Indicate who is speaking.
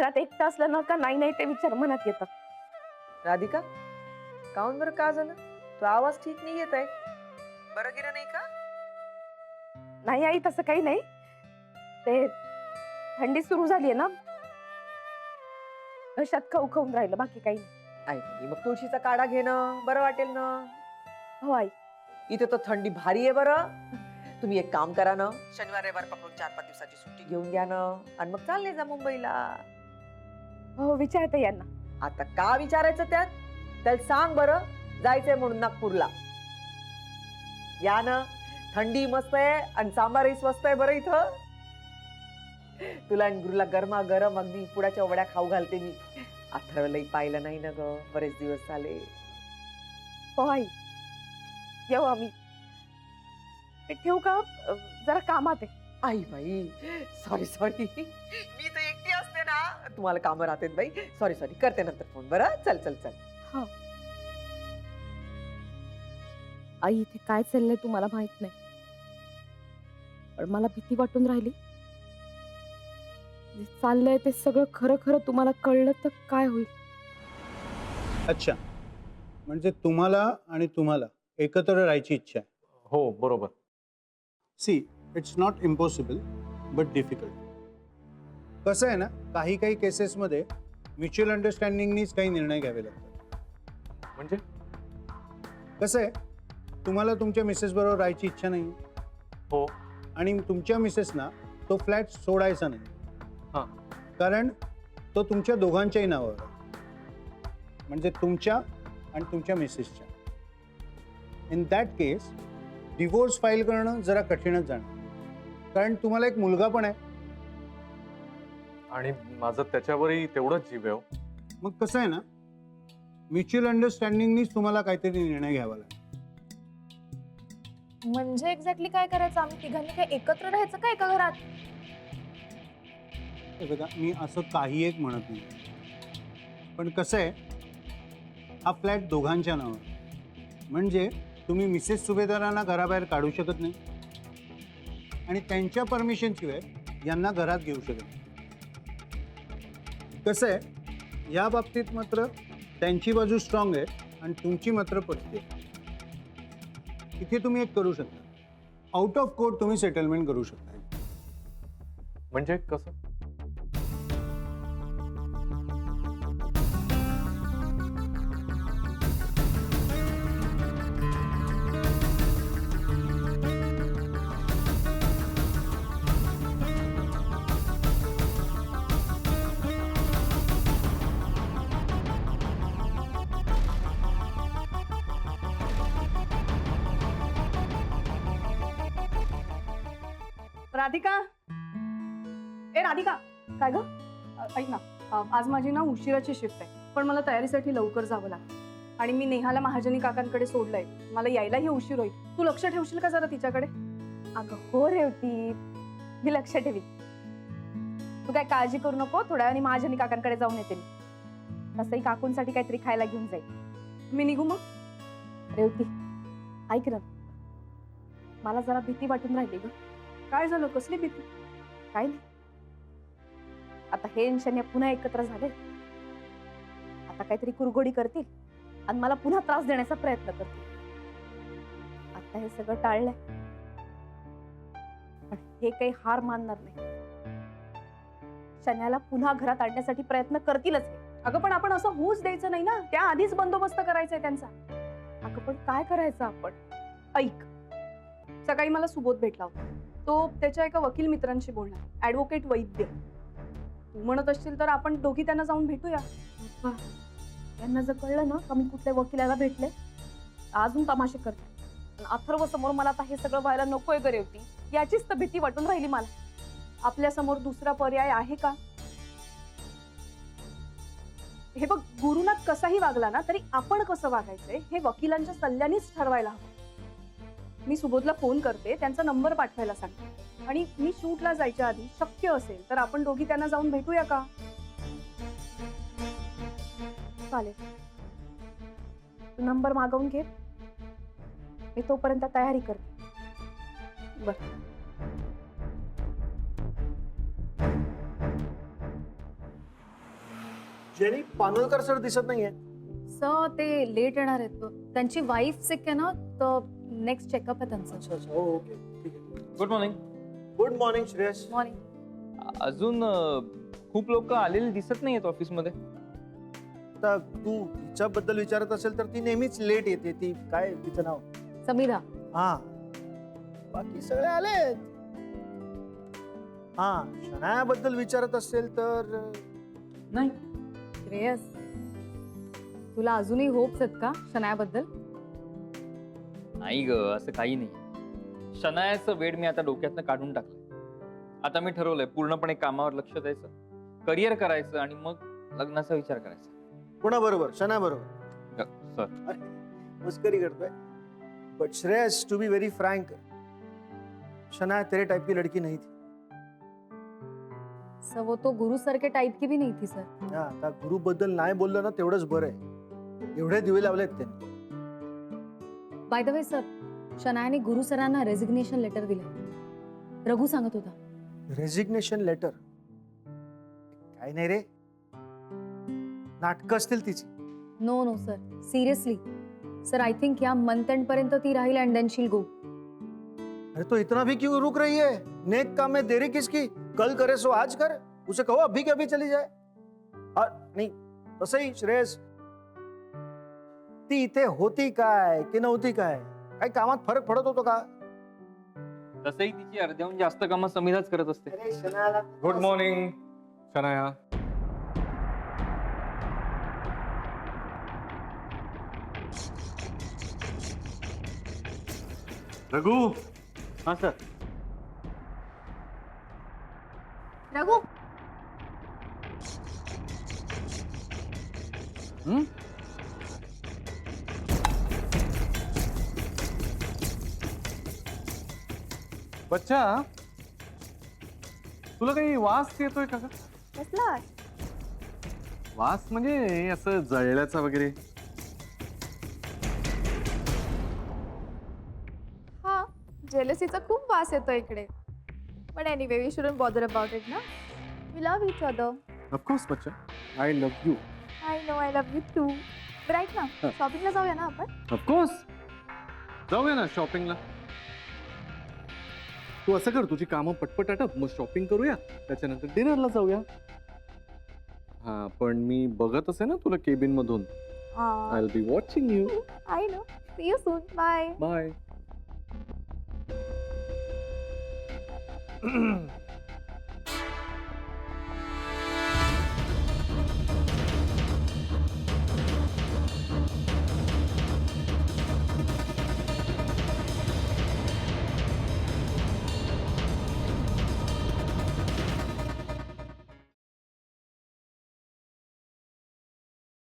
Speaker 1: घरात एकटं असलं ना का नाही नाही ते विचार मनात येतात.
Speaker 2: राधिका, काऊन बरं, का झालं? तो आवाज ठीक नाही येत आहे. बरं गेलं नाही का?
Speaker 1: नाही आई, तसं काही नाही. ते थंडी सुरू झालीये ना, घशात खवखवून राहिलं, बाकी काही नाही.
Speaker 2: आई, मग तुळशीचा काढा घेणं बरं वाटेल ना.
Speaker 1: हो आई.
Speaker 2: इथे तर थंडी भारी आहे बरं. तुम्ही एक काम करा ना, शनिवार रविवार पकडून 4-5 दिवसाची सुट्टी घेऊन घ्या ना आणि मग चालले जा मुंबईला.
Speaker 1: हो विचारते यांना.
Speaker 2: आता का विचारायचं त्यात? त्याला सांग बरं जायचंय म्हणून नागपूरला. या ना, थंडी मस्त आहे आणि सांबारही स्वस्त आहे बरं इथं. तुला आणि गुरुला गरमा गरम अगदी पुडाच्या वड्या खाऊ घालते मी. अथर्वलाही पाहिलं नाही ना ग, बरेच दिवस झाले.
Speaker 1: हो आई, येऊ आम्ही. ठेवू का? जरा कामात आहे.
Speaker 2: आई बाई, सॉरी सॉरी, मी तर एकटी असते ना. तुम्हाला कामं राहतात बाई. सॉरी सॉरी, करते नंतर फोन. बरं, चल चल चल.
Speaker 1: हो. आई, इथे काय चाललंय तुम्हाला माहित नाही, पण मला भीती वाटून राहिली. जे चाललंय ते सगळं खरं खरं तुम्हाला कळलं तर काय होईल?
Speaker 3: अच्छा, म्हणजे तुम्हाला आणि तुम्हाला एकत्र राहायची इच्छा आहे.
Speaker 4: हो बरोबर.
Speaker 3: See, it's not impossible but difficult. कसं आहे ना, काही काही केसेसमध्ये म्युच्युअल अंडरस्टँडिंगनीच काही निर्णय घ्यावे लागतात.
Speaker 4: म्हणजे
Speaker 3: कसं आहे, तुम्हाला तुमच्या मिसेस बरोबर राहायची इच्छा नाही
Speaker 4: हो.
Speaker 3: आणि तुमच्या मिसेसना तो फ्लॅट सोडायचा नाही.
Speaker 4: हां.
Speaker 3: कारण तो तुमच्या दोघांच्याही नावावर आहे, म्हणजे तुमच्या आणि तुमच्या मिसेसच्या. In that case divorce file करणं जरा कठीणच जाणार, कारण तुम्हाला एक मुलगा पण आहे.
Speaker 4: आणि माझं त्याच्यावरही तेवढंच जीव आहे हो.
Speaker 3: मग कसं आहे ना, म्युच्युअल अंडरस्टँडिंगनीच तुम्हाला काहीतरी निर्णय घ्यावा लागेल.
Speaker 5: म्हणजे एक्झॅक्टली काय करायचं? आम्ही तिघांनी काय एकत्र राहायचं का एका घरात?
Speaker 3: हे बघा, मी असं काही एक म्हणत नाही, पण कसं आहे, हा फ्लॅट दोघांच्या नावावर, म्हणजे तुम्ही मिसेस सुभेदारांना घराबाहेर काढू शकत नाही आणि त्यांच्या परमिशनशिवाय यांना घरात घेऊ शकत नाही. कसं आहे, या बाबतीत मात्र त्यांची बाजू स्ट्रॉंग आहे आणि तुमची मात्र पटते. इथे तुम्ही एक करू शकता, आउट ऑफ कोर्ट तुम्ही सेटलमेंट करू शकता.
Speaker 4: म्हणजे कसं?
Speaker 6: राधिका, ए राधिका,
Speaker 1: काय ग?
Speaker 6: ऐक ना, आज माझी ना उशिराची शिफ्ट आहे, पण मला तयारीसाठी लवकर जावं लागतं आणि मी नेहाला महाजनी काकांकडे सोडलंय. मला यायलाही उशीर होईल. तू लक्ष ठेवशील का जरा तिच्याकडे?
Speaker 1: अगं हो रेवती, मी लक्ष ठेवी. तू काय काळजी करू नको, थोड्या वेळाने महाजनी काकांकडे जाऊन येते मी. तसंही काकूंसाठी काहीतरी खायला घेऊन जाईल.
Speaker 6: मी निघू मग?
Speaker 1: रेवती ऐक ना, मला जरा भीती वाटून राहिली ग.
Speaker 6: काय झालं? कसली भीती?
Speaker 1: काय नाही, आता हे आणि शन्या पुन्हा एकत्र झाले, आता काहीतरी कुरघोडी करतील आणि मला पुन्हा त्रास देण्याचा प्रयत्न करतील. आता हे सगळं टाळलंय, पण हे काही हार मानणार नाही. शन्याला पुन्हा घरात आणण्यासाठी प्रयत्न करतीलच हे.
Speaker 6: अगं पण आपण असं होऊच द्यायचं नाही ना, त्या आधीच बंदोबस्त करायचा आहे त्यांचा.
Speaker 1: अगं पण काय करायचं आपण?
Speaker 6: ऐक, सकाळी मला सुबोध भेटला होता. तो त्याच्या एका वकील मित्रांशी बोलणार, ऍडव्होकेट वैद्य. तू म्हणत असशील तर आपण दोघी त्यांना जाऊन भेटूया.
Speaker 1: त्यांना जर कळलं ना का मी कुठल्या वकिलाला भेटले, अजून तमाशे करते. अथर्व समोर मला आता हे सगळं व्हायला नकोय ग रेवती, याचीच तर भीती वाटून राहिली मला.
Speaker 6: आपल्या समोर दुसरा पर्याय आहे का? हे बघ, गुरुनाथ कसाही वागला ना तरी आपण कसं वागायचंय हे वकिलांच्या सल्ल्यानेच ठरवायला हवं. मी सुबोधला फोन करते, त्यांचा नंबर पाठवायला सांगते आणि मी शूटला जायच्या आधी शक्य असेल तर आपण दोघी त्यांना जाऊन भेटूया का?
Speaker 1: चालेल, तू नंबर मागवून घे, मी तोपर्यंत तयारी करते.
Speaker 7: जेनी पानोलकर सर दिसत नाहीये.
Speaker 1: सर ते लेट येणार आहेत. त्यांची वाईफ सिक आहे ना, तर नेक्स्ट चेकअप आहे त्यांचं.
Speaker 7: अच्छा अच्छा. हो ओके ठीक आहे.
Speaker 8: Good morning.
Speaker 7: Good morning Shreyas.
Speaker 1: Morning.
Speaker 8: अजून खूप लोक आलेले दिसत नाहीयेत ऑफिसमध्ये.
Speaker 7: आता तू हिच्याबद्दल विचारत असेल तर ती नेहमीच लेट येते. ती काय तिचं नाव?
Speaker 1: समीरा.
Speaker 7: हा बाकी सगळे आलेत. हा शनायाबद्दल विचारत असेल तर
Speaker 8: नाही.
Speaker 1: श्रेयस, तुला अजूनही होप्स आहेत का शनायाबद्दल?
Speaker 8: नाही ग, असं काही नाही. शनायाचं वेड मी आता डोक्यातनं काढून टाकलंय. आता मी ठरवलंय पूर्णपणे कामावर लक्ष द्यायचं, करिअर करायचं आणि मग लग्नाचा विचार करायचा.
Speaker 7: कोणाबरोबर? शनाया बरोबर.
Speaker 8: सर,
Speaker 7: मस्करी करतोय. But Shreyas to be very frank, Shanaya तेरे टाइप की लड़की नहीं थी.
Speaker 1: सर वो तो गुरु सर के टाइप की भी नहीं थी सर.
Speaker 7: हा, आता गुरु बद्दल नाही बोललं ना तेवढंच बरं आहे. एवढे दिवे लावलेत त्यांनी.
Speaker 1: बाय द वे सर, शनायाने गुरु सरांना रेजिग्नेशन लेटर दिले. रघु सांगत होता.
Speaker 7: Resignation letter? काय नाही रे, नाटकं असतील तिची.
Speaker 1: No no sir, seriously sir, I think या मंथ एंड पर्यंत ती राहील अँड देन शील गो.
Speaker 7: अरे तो इतना भी क्यों रुक रही है? नेक काम में देरी किसकी? कल करे सो आज कर. उसे कहो अभी के अभी चली जाए. नहीं तसंही श्रेयस, ती इथे होती काय की नव्हती काय, काही कामात फरक पडत होतो का?
Speaker 8: तसंही तिची अर्ध्याहून जास्त कामं समीराच करत असते.
Speaker 7: अरे शनायाला
Speaker 4: गुड मॉर्निंग शनाया. रघु.
Speaker 8: हा सर.
Speaker 5: रघु,
Speaker 4: बच्चा, तुला काही वास येतोय का ग?
Speaker 5: कसला?
Speaker 4: वास म्हणजे असं जळल्याचा वगैरे?
Speaker 5: हा, जेलसीचा खूप वास येतो इकडे. पण anyway, we shouldn't bother about it ना. We love each other.
Speaker 4: Of course बच्चा, I love you.
Speaker 5: I know, I love you too. बरं ऐक ना,
Speaker 4: हा.
Speaker 5: शॉपिंगला जाऊया ना आपण?
Speaker 4: ऑफकोर्स जाऊया ना शॉपिंगला. तू असं कर, तुझी कामं पटपट आटप, मग शॉपिंग करूया, त्याच्यानंतर डिनरला जाऊया. हा पण मी बघत असे ना तुला केबिन मधून. I will be watching you.
Speaker 5: I know. See you soon. Bye.
Speaker 4: Bye.